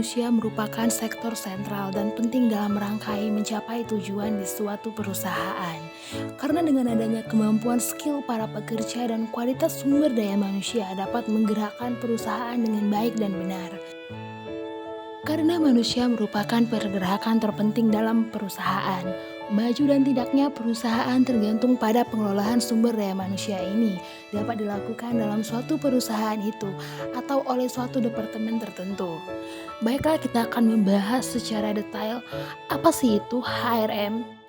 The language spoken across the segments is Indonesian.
manusia merupakan sektor sentral dan penting dalam merangkai mencapai tujuan di suatu perusahaan. Karena dengan adanya kemampuan skill para pekerja dan kualitas sumber daya manusia dapat menggerakkan perusahaan dengan baik dan benar. Karena manusia merupakan pergerakan terpenting dalam perusahaan, maju dan tidaknya perusahaan tergantung pada pengelolaan sumber daya manusia ini dapat dilakukan dalam suatu perusahaan itu atau oleh suatu departemen tertentu. Baiklah, kita akan membahas secara detail apa sih itu HRM.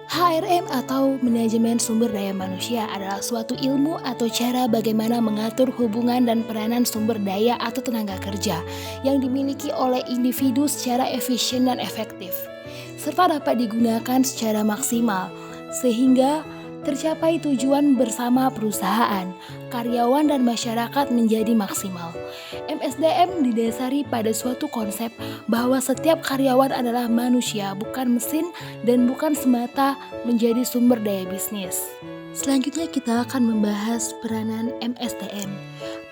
HRM atau Manajemen Sumber Daya Manusia adalah suatu ilmu atau cara bagaimana mengatur hubungan dan peranan sumber daya atau tenaga kerja yang dimiliki oleh individu secara efisien dan efektif, serta dapat digunakan secara maksimal sehingga tercapai tujuan bersama perusahaan, karyawan dan masyarakat menjadi maksimal. MSDM didasari pada suatu konsep bahwa setiap karyawan adalah manusia, bukan mesin dan bukan semata menjadi sumber daya bisnis. Selanjutnya kita akan membahas peranan MSDM.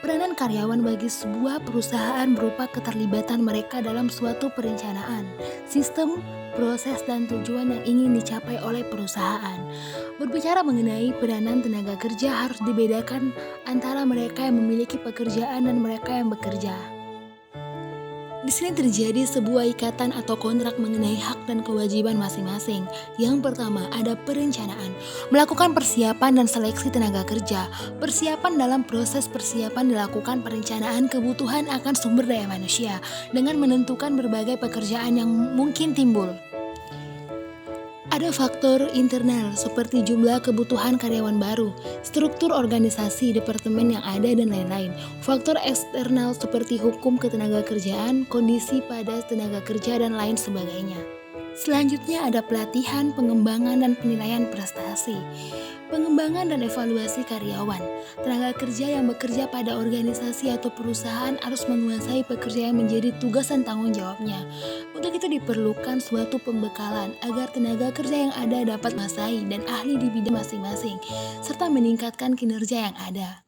Peranan karyawan bagi sebuah perusahaan berupa keterlibatan mereka dalam suatu perencanaan, sistem, proses, dan tujuan yang ingin dicapai oleh perusahaan. Berbicara mengenai peranan tenaga kerja harus dibedakan antara mereka yang memiliki pekerjaan dan mereka yang bekerja. Di sini terjadi sebuah ikatan atau kontrak mengenai hak dan kewajiban masing-masing. Yang pertama ada perencanaan, melakukan persiapan dan seleksi tenaga kerja. Persiapan dalam proses persiapan dilakukan perencanaan kebutuhan akan sumber daya manusia dengan menentukan berbagai pekerjaan yang mungkin timbul. Ada faktor internal seperti jumlah kebutuhan karyawan baru, struktur organisasi departemen yang ada dan lain-lain. Faktor eksternal seperti hukum ketenagakerjaan, kondisi pada tenaga kerja dan lain sebagainya. Selanjutnya ada pelatihan, pengembangan dan penilaian prestasi. Pengembangan dan evaluasi karyawan. Tenaga kerja yang bekerja pada organisasi atau perusahaan harus menguasai pekerjaan yang menjadi tugas dan tanggung jawabnya. Untuk itu diperlukan suatu pembekalan agar tenaga kerja yang ada dapat menguasai dan ahli di bidang masing-masing, serta meningkatkan kinerja yang ada.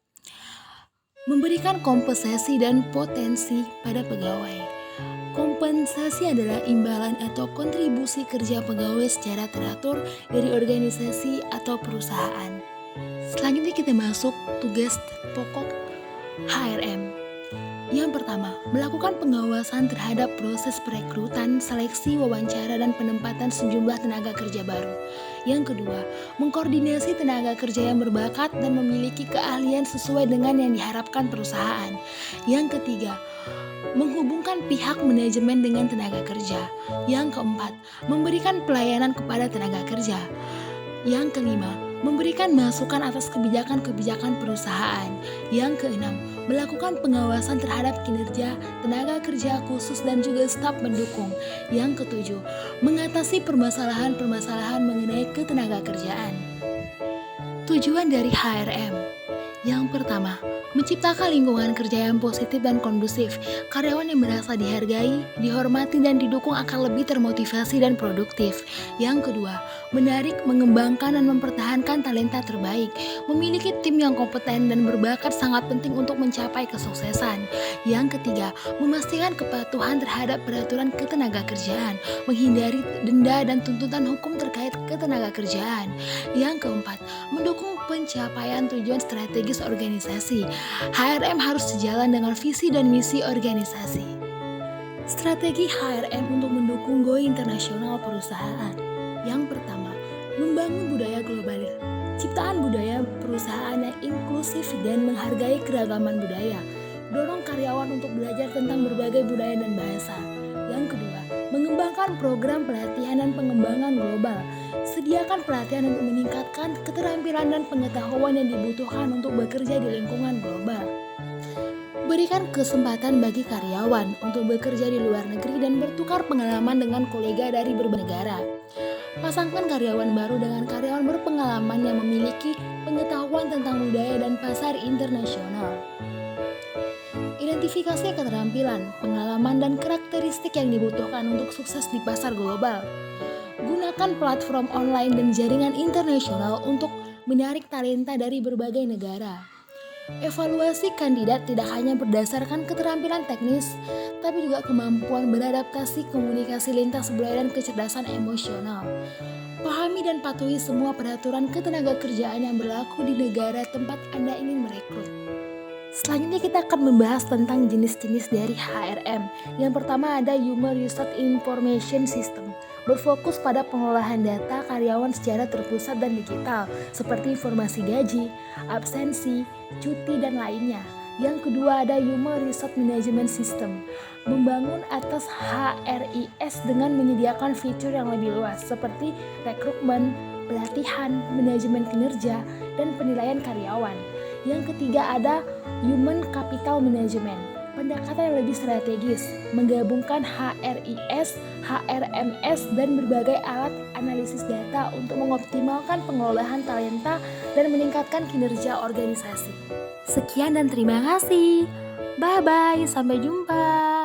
Memberikan kompensasi dan potensi pada pegawai. Kompensasi adalah imbalan atau kontribusi kerja pegawai secara teratur dari organisasi atau perusahaan. Selanjutnya kita masuk tugas pokok HRM. Yang pertama, melakukan pengawasan terhadap proses perekrutan, seleksi, wawancara, dan penempatan sejumlah tenaga kerja baru. Yang kedua, mengkoordinasi tenaga kerja yang berbakat dan memiliki keahlian sesuai dengan yang diharapkan perusahaan. Yang ketiga, menghubungkan pihak manajemen dengan tenaga kerja. Yang keempat, memberikan pelayanan kepada tenaga kerja. Yang kelima, memberikan masukan atas kebijakan-kebijakan perusahaan. Yang keenam, melakukan pengawasan terhadap kinerja tenaga kerja khusus dan juga staf mendukung. Yang ketujuh, mengatasi permasalahan-permasalahan mengenai ketenaga kerjaan. Tujuan dari HRM. Yang pertama, menciptakan lingkungan kerja yang positif dan kondusif. Karyawan yang merasa dihargai, dihormati, dan didukung akan lebih termotivasi dan produktif. Yang kedua, menarik, mengembangkan, dan mempertahankan talenta terbaik. Memiliki tim yang kompeten dan berbakat sangat penting untuk mencapai kesuksesan. Yang ketiga, memastikan kepatuhan terhadap peraturan ketenaga kerjaan, menghindari denda dan tuntutan hukum terkait ketenaga kerjaan. Yang keempat, mendukung pencapaian tujuan strategis organisasi. HRM harus sejalan dengan visi dan misi organisasi. Strategi HRM untuk mendukung go internasional perusahaan. Yang pertama, membangun budaya global. Ciptaan budaya perusahaan yang inklusif dan menghargai keragaman budaya. Dorong karyawan untuk belajar tentang berbagai budaya dan bahasa. Yang kedua, mengembangkan program pelatihan dan pengembangan global. Sediakan pelatihan untuk meningkatkan keterampilan dan pengetahuan yang dibutuhkan untuk bekerja di lingkungan global. Berikan kesempatan bagi karyawan untuk bekerja di luar negeri dan bertukar pengalaman dengan kolega dari berbagai negara. Pasangkan karyawan baru dengan karyawan berpengalaman yang memiliki pengetahuan tentang budaya dan pasar internasional. Identifikasi keterampilan, pengalaman, dan karakteristik yang dibutuhkan untuk sukses di pasar global. Gunakan platform online dan jaringan internasional untuk menarik talenta dari berbagai negara. Evaluasi kandidat tidak hanya berdasarkan keterampilan teknis, tapi juga kemampuan beradaptasi, komunikasi lintas budaya, dan kecerdasan emosional. Pahami dan patuhi semua peraturan ketenagakerjaan yang berlaku di negara tempat Anda ingin merekrut. Selanjutnya kita akan membahas tentang jenis-jenis dari HRM. Yang pertama ada Human Resource Information System. Berfokus pada pengolahan data karyawan secara terpusat dan digital, seperti informasi gaji, absensi, cuti, dan lainnya. Yang kedua ada Human Resource Management System. Membangun atas HRIS dengan menyediakan fitur yang lebih luas, seperti rekrutmen, pelatihan, manajemen kinerja, dan penilaian karyawan. Yang ketiga ada Human Capital Management, pendekatan yang lebih strategis, menggabungkan HRIS, HRMS, dan berbagai alat analisis data untuk mengoptimalkan pengelolaan talenta dan meningkatkan kinerja organisasi. Sekian dan terima kasih. Bye-bye, sampai jumpa.